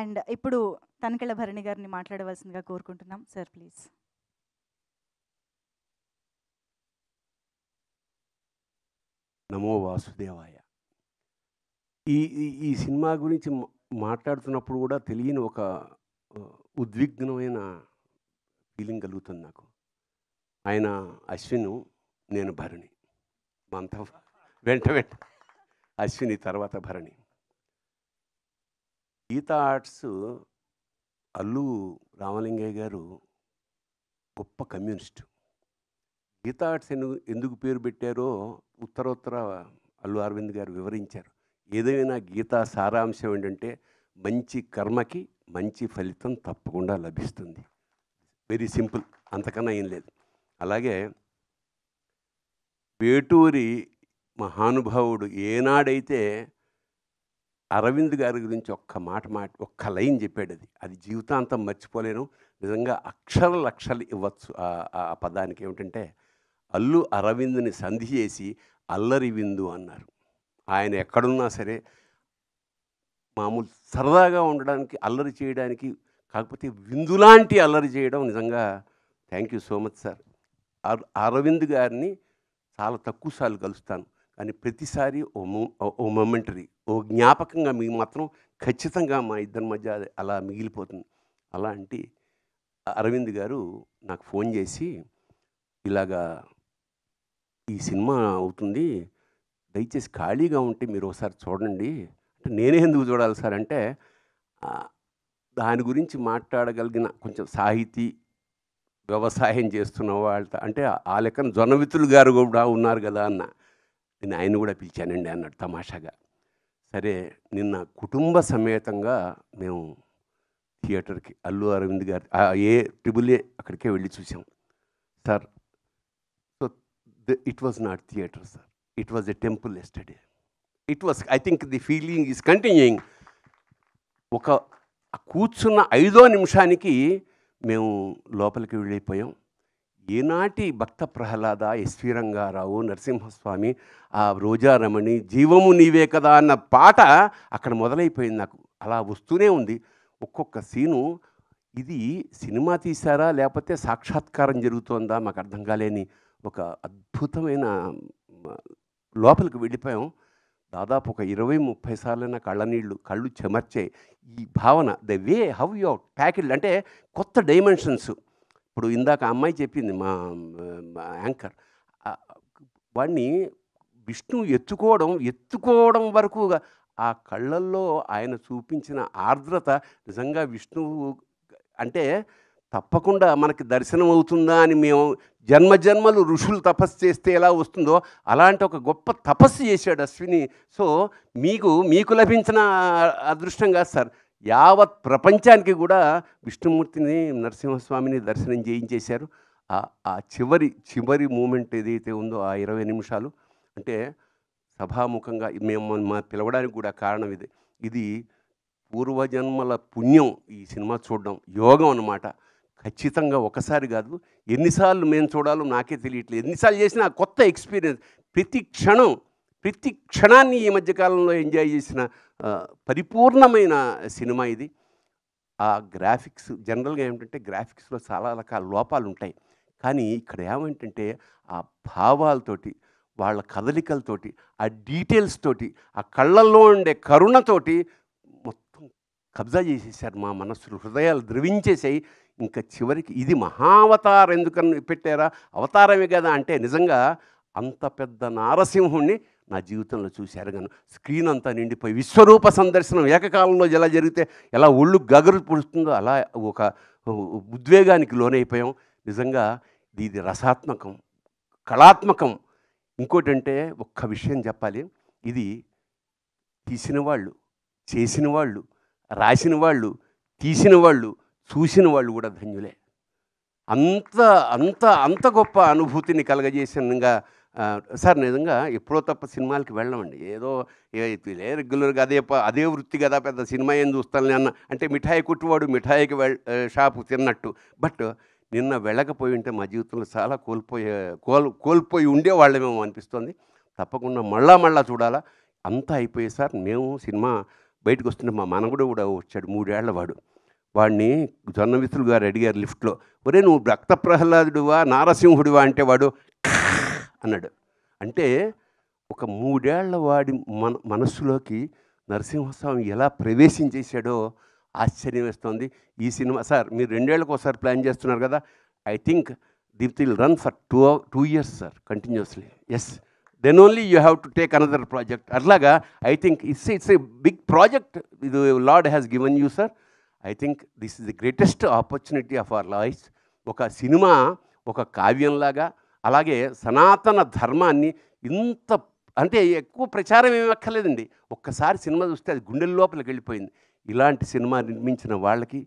And ఇప్పుడు తనికెళ్ళ భరణి గారిని మాట్లాడవలసిందిగా కోరుకుంటున్నాం. Sir please. నమో వాసుదేవాయ. ఈ ఈ ఈ సినిమా గురించి మాట్లాడుతున్నప్పుడు కూడా తెలియని ఒక ఉద్విగ్నమైన ఫీలింగ్ కలుగుతుంది నాకు. ఆయన అశ్విను, నేను భరణి, అంతా వెంట అశ్విని తర్వాత భరణి. గీతా ఆర్ట్స్ అల్లు రామలింగయ్య గారు గొప్ప కమ్యూనిస్టు. గీతా ఆర్ట్స్ ఎందుకు పేరు పెట్టారో ఉత్తరోత్తర అల్లు అరవింద్ గారు వివరించారు. ఏదైనా గీతా సారాంశం ఏంటంటే మంచి కర్మకి మంచి ఫలితం తప్పకుండా లభిస్తుంది. వెరీ సింపుల్, అంతకన్నా ఏం లేదు. అలాగే వేటూరి మహానుభావుడు ఏనాడైతే అరవింద్ గారి గురించి ఒక్క లైన్ చెప్పాడు, అది జీవితాంతం మర్చిపోలేను. నిజంగా లక్షలు ఇవ్వచ్చు ఆ పదానికి. ఏమిటంటే అల్లు అరవింద్ని సంధి చేసి అల్లరి విందు అన్నారు. ఆయన ఎక్కడున్నా సరే మామూలు సరదాగా ఉండడానికి, అల్లరి చేయడానికి, కాకపోతే విందులాంటి అల్లరి చేయడం నిజంగా thank you so much sir. Arvind గారిని చాలా తక్కువ సార్లు కలుస్తాను, కానీ ప్రతిసారి ఓ మొమెంటరీ, ఓ జ్ఞాపకంగా మీకు మాత్రం ఖచ్చితంగా మా ఇద్దరి మధ్య అలా మిగిలిపోతుంది. అలాంటి అరవింద్ గారు నాకు ఫోన్ చేసి, ఇలాగా ఈ సినిమా అవుతుంది, దయచేసి ఖాళీగా ఉంటే మీరు ఒకసారి చూడండి అంటే, నేనే ఎందుకు చూడాలి సార్ అంటే, దాని గురించి మాట్లాడగలిగిన కొంచెం సాహితీ వ్యవసాయం చేస్తున్న వాళ్ళతో అంటే ఆ లెక్కన జొన్నవితులు గారు కూడా ఉన్నారు కదా అన్న. నేను ఆయన కూడా పిలిచానండి అన్నాడు తమాషాగా. సరే, నిన్న కుటుంబ సమేతంగా మేము థియేటర్కి అల్లు అరవింద్ గారి ఏ అక్కడికే వెళ్ళి చూసాం sir. So it was not theatre sir, it was a temple yesterday. It was, I think the feeling is continuing. ఒక కూర్చున్న 5వ నిమిషానికి మేము లోపలికి వెళ్ళిపోయాం. ఏనాటి భక్త ప్రహ్లాద, ఎస్వి రంగారావు, నరసింహస్వామి, ఆ రోజారమణి, జీవము నీవే కదా అన్న పాట అక్కడ మొదలైపోయింది. నాకు అలా వస్తూనే ఉంది ఒక్కొక్క సీను. ఇది సినిమా తీశారా లేకపోతే సాక్షాత్కారం జరుగుతోందా మాకు అర్థం కాలేని ఒక అద్భుతమైన లోపలికి వెళ్ళిపోయాం. దాదాపు ఒక 20-30 సార్లైనా కళ్ళు చెమర్చాయి. ఈ భావన, the way how you tackled అంటే కొత్త డైమెన్షన్స్. ఇప్పుడు ఇందాక అమ్మాయి చెప్పింది, మా యాంకర్, వాడిని విష్ణు ఎత్తుకోవడం వరకు ఆ కళ్ళల్లో ఆయన చూపించిన ఆర్ద్రత నిజంగా విష్ణువు అంటే తప్పకుండా మనకి దర్శనం అవుతుందా అని మేము జన్మజన్మలు ఋషులు తపస్సు చేస్తే ఎలా వస్తుందో అలాంటి ఒక గొప్ప తపస్సు చేశాడు అశ్విని. సో మీకు లభించిన అదృష్టం కాదు సార్, యావత్ ప్రపంచానికి కూడా విష్ణుమూర్తిని, నరసింహస్వామిని దర్శనం చేయించేశారు. ఆ చివరి మూమెంట్ ఏదైతే ఉందో ఆ 20 నిమిషాలు అంటే సభాముఖంగా మేము పిలవడానికి కూడా కారణం ఇది పూర్వజన్మల పుణ్యం. ఈ సినిమా చూడడం యోగం అన్నమాట. ఖచ్చితంగా ఒకసారి కాదు, ఎన్నిసార్లు మేము చూడాలో నాకే తెలియట్లేదు. ఎన్నిసార్లు చేసినా కొత్త ఎక్స్పీరియన్స్. ప్రతి క్షణాన్ని ఈ మధ్యకాలంలో ఎంజాయ్ చేసిన పరిపూర్ణమైన సినిమా ఇది. ఆ గ్రాఫిక్స్, జనరల్గా ఏమిటంటే గ్రాఫిక్స్లో చాలా రకాల లోపాలు ఉంటాయి, కానీ ఇక్కడ ఏమంటే ఆ భావాలతోటి, వాళ్ళ కదలికలతోటి, ఆ డీటెయిల్స్ తోటి, ఆ కళ్ళల్లో ఉండే కరుణతోటి మొత్తం కబ్జా చేసేసారు మా మనస్సులు, హృదయాలు ద్రవించేసాయి. ఇంకా చివరికి ఇది మహావతారం ఎందుకని పెట్టారా, అవతారమే కదా అంటే నిజంగా అంత పెద్ద నారసింహుణ్ణి నా జీవితంలో చూశారు. కానీ స్క్రీన్ అంతా నిండిపోయి విశ్వరూప సందర్శనం ఏకకాలంలో ఎలా జరిగితే ఎలా ఒళ్ళు గగరు పుడుతుందో అలా ఒక ఉద్వేగానికి లోనైపోయాం. నిజంగా ఇది రసాత్మకం, కళాత్మకం. ఇంకోటంటే ఒక్క విషయం చెప్పాలి, ఇది తీసిన వాళ్ళు, చేసిన వాళ్ళు, రాసిన వాళ్ళు, తీసిన వాళ్ళు, చూసిన వాళ్ళు కూడా ధన్యులే. అంత గొప్ప అనుభూతిని కలగజేసినగా సార్. నిజంగా ఎప్పుడో తప్ప సినిమాలకి వెళ్ళమండి, ఏదో రెగ్యులర్గా అదే వృత్తి కదా, పెద్ద సినిమా ఏం చూస్తాను అన్న అంటే మిఠాయి కొట్టువాడు మిఠాయికి షాపు తిన్నట్టు. బట్ నిన్న వెళ్ళకపోయి ఉంటే మా జీవితంలో చాలా కోల్పోయి ఉండేవాళ్ళమేమో అనిపిస్తుంది. తప్పకుండా మళ్ళా చూడాలా. అంతా అయిపోయి సార్, మేము సినిమా బయటకు వస్తుంటే మా మనవడు కూడా వచ్చాడు, 3 ఏళ్ల వాడు. వాడిని జొన్నమిత్రులు గారు అడిగారు లిఫ్ట్‌లో, ఒరేయ్ నువ్వు రక్త ప్రహ్లాదుడివా నారసింహుడివా అంటే వాడు అన్నాడు. అంటే ఒక 3 ఏళ్ల వాడి మనస్సులోకి నరసింహస్వామి ఎలా ప్రవేశించేశాడో ఆశ్చర్యం వేస్తోంది. ఈ సినిమా సార్ మీరు 2 ఏళ్ళకి ఒకసారి ప్లాన్ చేస్తున్నారు కదా, I think it will run for 2 years sir continuously. Yes, then only you have to take another project. అట్లాగా I think it's a big project ఇది lord has given you sir. I think this is the greatest opportunity of our life. ఒక cinema ఒక కావ్యంలాగా, అలాగే సనాతన ధర్మాన్ని ఇంత అంటే ఎక్కువ ప్రచారం ఏమి అక్కర్లేదండి, ఒక్కసారి సినిమా చూస్తే అది గుండెల లోపలికి వెళ్ళిపోయింది. ఇలాంటి సినిమా నిర్మించిన వాళ్ళకి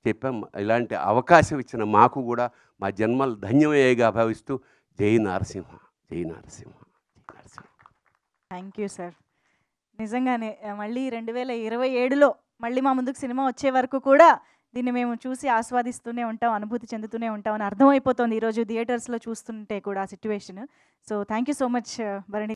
చెప్పాం, ఇలాంటి అవకాశం ఇచ్చిన మాకు కూడా మా జన్మలు ధన్యమయ్యేగా భావిస్తూ జై నరసింహ, జై నరసింహ, జై నరసింహ. Thank you sir. నిజంగానే మళ్ళీ 2027లో మళ్ళీ మా ముందుకు సినిమా వచ్చే వరకు కూడా దీన్ని మేము చూసి ఆస్వాదిస్తూనే ఉంటాం, అనుభూతి చెందుతూనే ఉంటాం అని అర్థమైపోతుంది ఈరోజు థియేటర్స్లో చూస్తుంటే కూడా situation. So thank you so much Bharani.